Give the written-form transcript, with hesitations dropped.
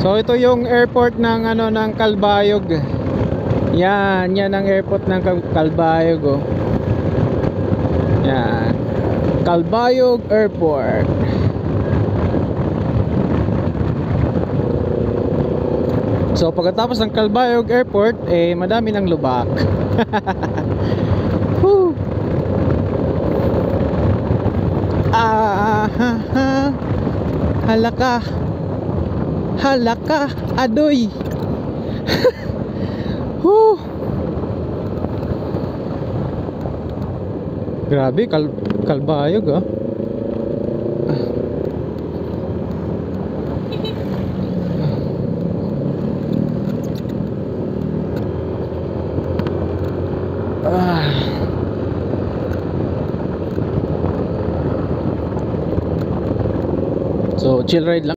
So ito yung airport ng ano ng Calbayog. Yan ang airport ng Calbayog, oh. Yan. Calbayog Airport. So pagkatapos ng Calbayog Airport, madami ng lubak. Woo. Halaka. Halaka, adoy. Grabe, Calbayog, ah. So chill ride lang.